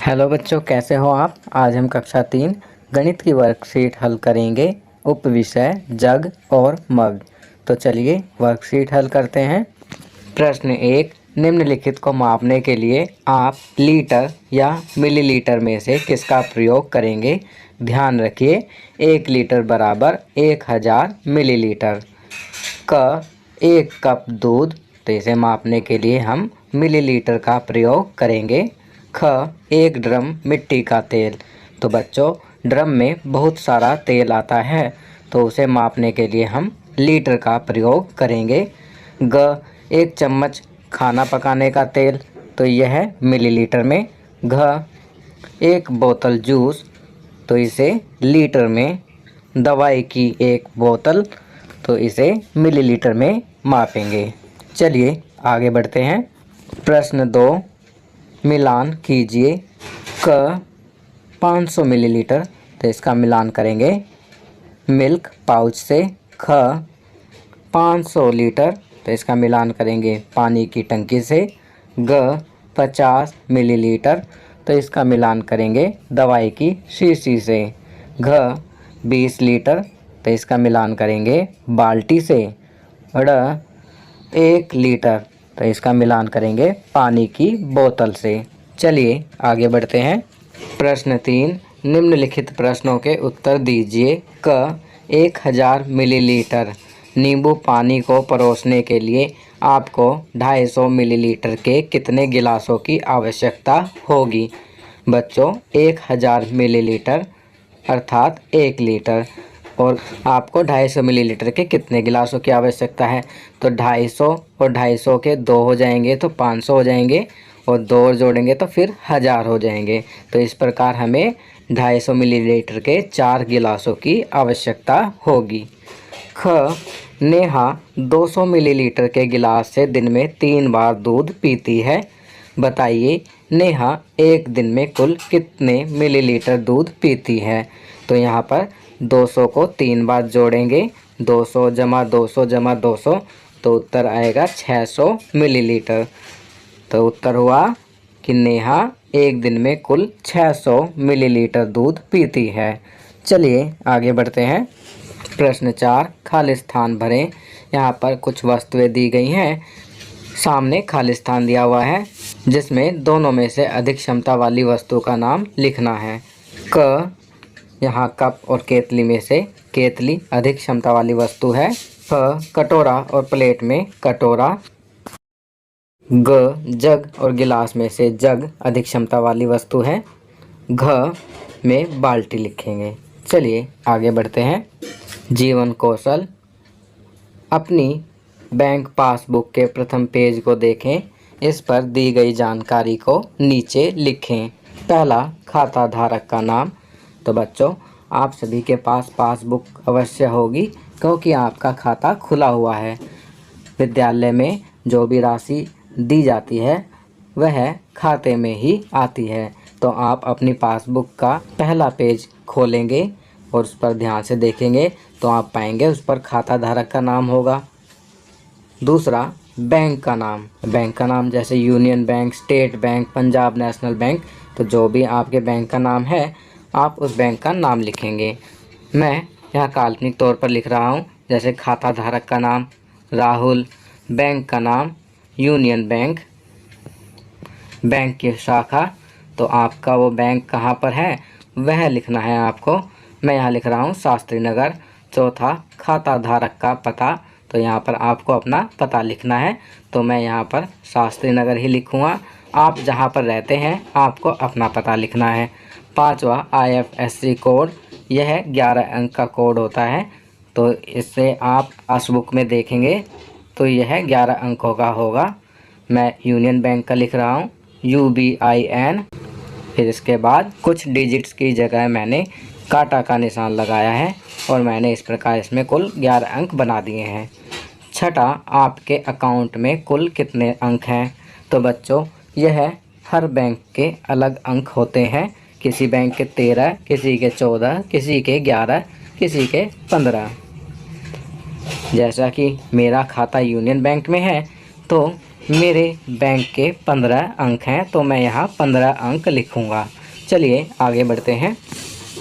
Hello बच्चों, कैसे हो आप। आज हम कक्षा 3 गणित की वर्कशीट हल करेंगे। उप विषय जग और मग। तो चलिए वर्कशीट हल करते हैं। प्रश्न 1, निम्नलिखित को मापने के लिए आप लीटर या मिलीलीटर में से किसका प्रयोग करेंगे। ध्यान रखिए 1 लीटर बराबर 1000 मिलीलीटर। क 1 कप दूध, तो इसे मापने के लिए हम मिलीलीटर का प्रयोग करेंगे। ख 1 ड्रम मिट्टी का तेल, तो बच्चों ड्रम में बहुत सारा तेल आता है, तो उसे मापने के लिए हम लीटर का प्रयोग करेंगे। ग 1 चम्मच खाना पकाने का तेल, तो यह है मिलीलीटर में। घ 1 बोतल जूस, तो इसे लीटर में। दवाई की 1 बोतल, तो इसे मिलीलीटर में मापेंगे। चलिए आगे बढ़ते हैं। प्रश्न 2, मिलान कीजिए। क 500 मिलीलीटर, तो इसका मिलान करेंगे मिल्क पाउच से। ख 500 लीटर, तो इसका मिलान करेंगे पानी की टंकी से। ग 50 मिलीलीटर, तो इसका मिलान करेंगे दवाई की शीशी से। घ 20 लीटर, तो इसका मिलान करेंगे बाल्टी से। ड़ 1 लीटर, तो इसका मिलान करेंगे पानी की बोतल से। चलिए आगे बढ़ते हैं। प्रश्न 3, निम्नलिखित प्रश्नों के उत्तर दीजिए। क 1000 मिलीलीटर नींबू पानी को परोसने के लिए आपको 250 मिलीलीटर के कितने गिलासों की आवश्यकता होगी। बच्चों 1000 मिलीलीटर अर्थात 1 लीटर, और आपको 250 मिलीलीटर के कितने गिलासों की आवश्यकता है। तो 250 और 250 के 2 हो जाएंगे तो 500 हो जाएंगे, और 2 और जोड़ेंगे तो फिर 1000 हो जाएंगे। तो इस प्रकार हमें 250 मिलीलीटर के 4 गिलासों की आवश्यकता होगी। ख नेहा 200 मिलीलीटर के गिलास से दिन में 3 बार दूध पीती है। बताइए नेहा एक दिन में कुल कितने मिलीलीटर दूध पीती है। तो यहाँ पर 200 को 3 बार जोड़ेंगे, 200 जमा 200 जमा 200, तो उत्तर आएगा 600 मिलीलीटर। तो उत्तर हुआ कि नेहा एक दिन में कुल 600 मिलीलीटर दूध पीती है। चलिए आगे बढ़ते हैं। प्रश्न 4, खाली स्थान भरें। यहाँ पर कुछ वस्तुएं दी गई हैं। सामने खाली स्थान दिया हुआ है जिसमें दोनों में से अधिक क्षमता वाली वस्तु का नाम लिखना है। क यहाँ कप और केतली में से केतली अधिक क्षमता वाली वस्तु है। फ कटोरा और प्लेट में कटोरा। ग जग और गिलास में से जग अधिक क्षमता वाली वस्तु है। घ में बाल्टी लिखेंगे। चलिए आगे बढ़ते हैं। जीवन कौशल, अपनी बैंक पासबुक के प्रथम पेज को देखें। इस पर दी गई जानकारी को नीचे लिखें। पहला, खाता धारक का नाम। तो बच्चों आप सभी के पास पासबुक अवश्य होगी क्योंकि आपका खाता खुला हुआ है। विद्यालय में जो भी राशि दी जाती है वह खाते में ही आती है। तो आप अपनी पासबुक का पहला पेज खोलेंगे और उस पर ध्यान से देखेंगे तो आप पाएंगे उस पर खाता धारक का नाम होगा। दूसरा, बैंक का नाम। बैंक का नाम जैसे union bank, state bank, Punjab national bank, तो जो भी आपके बैंक का नाम है आप उस बैंक का नाम लिखेंगे। मैं यहाँ काल्पनिक तौर पर लिख रहा हूँ, जैसे खाता धारक का नाम राहुल, बैंक का नाम यूनियन बैंक, बैंक की शाखा, तो आपका वो बैंक कहाँ पर है वह लिखना है आपको। मैं यहाँ लिख रहा हूँ शास्त्री नगर। चौथा, खाता धारक का पता, तो यहाँ पर आपको अपना पता लिखना है, तो मैं यहाँ पर शास्त्री नगर ही लिखूँगा। आप जहाँ पर रहते हैं आपको अपना पता लिखना है। पांचवा, IFSC कोड, यह 11 अंक का कोड होता है, तो इससे आप पासबुक में देखेंगे तो यह 11 अंकों का होगा। मैं यूनियन बैंक का लिख रहा हूँ UBIN। फिर इसके बाद कुछ डिजिट्स की जगह मैंने काटा का निशान लगाया है और मैंने इस प्रकार इसमें कुल 11 अंक बना दिए हैं। छठा, आपके अकाउंट में कुल कितने अंक हैं। तो बच्चों यह हर बैंक के अलग अंक होते हैं। किसी बैंक के 13, किसी के 14, किसी के 11, किसी के 15। जैसा कि मेरा खाता यूनियन बैंक में है तो मेरे बैंक के 15 अंक हैं, तो मैं यहाँ 15 अंक लिखूँगा। चलिए आगे बढ़ते हैं।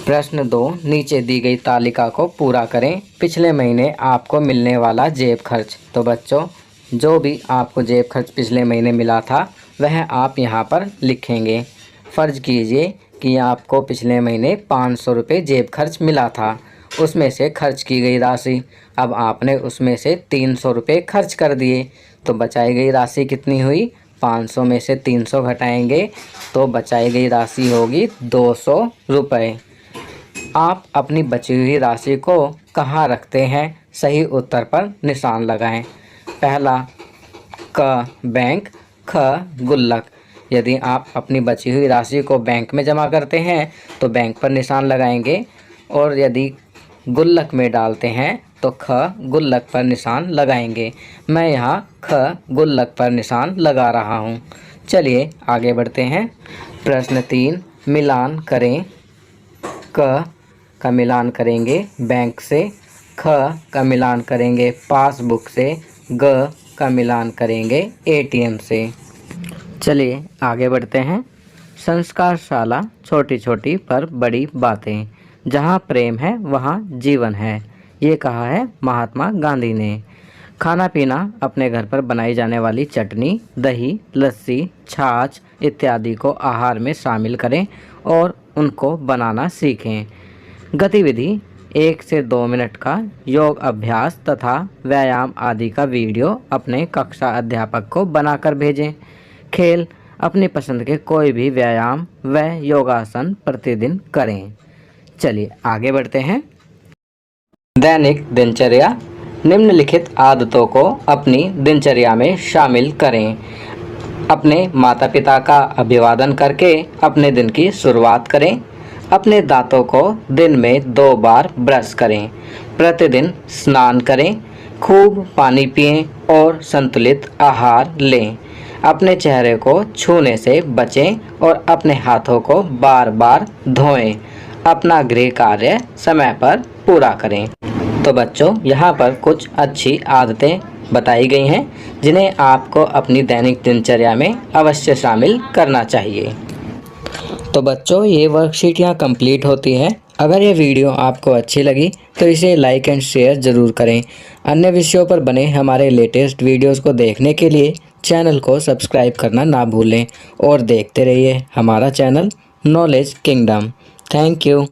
प्रश्न 2, नीचे दी गई तालिका को पूरा करें। पिछले महीने आपको मिलने वाला जेब खर्च। तो बच्चों, जो भी आपको जेब खर्च पिछले महीने मिला था वह आप यहाँ पर लिखेंगे। फ़र्ज़ कीजिए कि आपको पिछले महीने 500 रुपये जेब खर्च मिला था, उसमें से खर्च की गई राशि, अब आपने उसमें से 300 रुपये खर्च कर दिए, तो बचाई गई राशि कितनी हुई? 500 में से 300 घटाएंगे तो बचाई गई राशि होगी 200 रुपये। आप अपनी बची हुई राशि को कहाँ रखते हैं? सही उत्तर पर निशान लगाएं। पहला, क बैंक, ख गुल्लक। यदि आप अपनी बची हुई राशि को बैंक में जमा करते हैं तो बैंक पर निशान लगाएंगे, और यदि गुल्लक में डालते हैं तो ख गुल्लक पर निशान लगाएंगे। मैं यहाँ ख गुल्लक पर निशान लगा रहा हूँ। चलिए आगे बढ़ते हैं। प्रश्न 3, मिलान करें। क का मिलान करेंगे बैंक से, ख का मिलान करेंगे पासबुक से, ग का मिलान करेंगे एटीएम से। चलिए आगे बढ़ते हैं। संस्कारशाला, छोटी छोटी पर बड़ी बातें, जहाँ प्रेम है वहाँ जीवन है, ये कहा है महात्मा गांधी ने। खाना पीना अपने घर पर बनाई जाने वाली चटनी, दही, लस्सी, छाछ इत्यादि को आहार में शामिल करें और उनको बनाना सीखें। गतिविधि 1 से 2 मिनट का योग अभ्यास तथा व्यायाम आदि का वीडियो अपने कक्षा अध्यापक को बनाकर भेजें। खेल, अपनी पसंद के कोई भी व्यायाम व योगासन प्रतिदिन करें। चलिए आगे बढ़ते हैं। दैनिक दिनचर्या, निम्नलिखित आदतों को अपनी दिनचर्या में शामिल करें। अपने माता पिता का अभिवादन करके अपने दिन की शुरुआत करें। अपने दांतों को दिन में 2 बार ब्रश करें। प्रतिदिन स्नान करें। खूब पानी पिएं और संतुलित आहार लें। अपने चेहरे को छूने से बचें और अपने हाथों को बार बार धोएं। अपना गृह कार्य समय पर पूरा करें। तो बच्चों, यहाँ पर कुछ अच्छी आदतें बताई गई हैं जिन्हें आपको अपनी दैनिक दिनचर्या में अवश्य शामिल करना चाहिए। तो बच्चों, ये वर्कशीट यहाँ कंप्लीट होती है। अगर ये वीडियो आपको अच्छी लगी तो इसे लाइक एंड शेयर ज़रूर करें। अन्य विषयों पर बने हमारे लेटेस्ट वीडियोस को देखने के लिए चैनल को सब्सक्राइब करना ना भूलें और देखते रहिए हमारा channel knowledge kingdom. Thank you.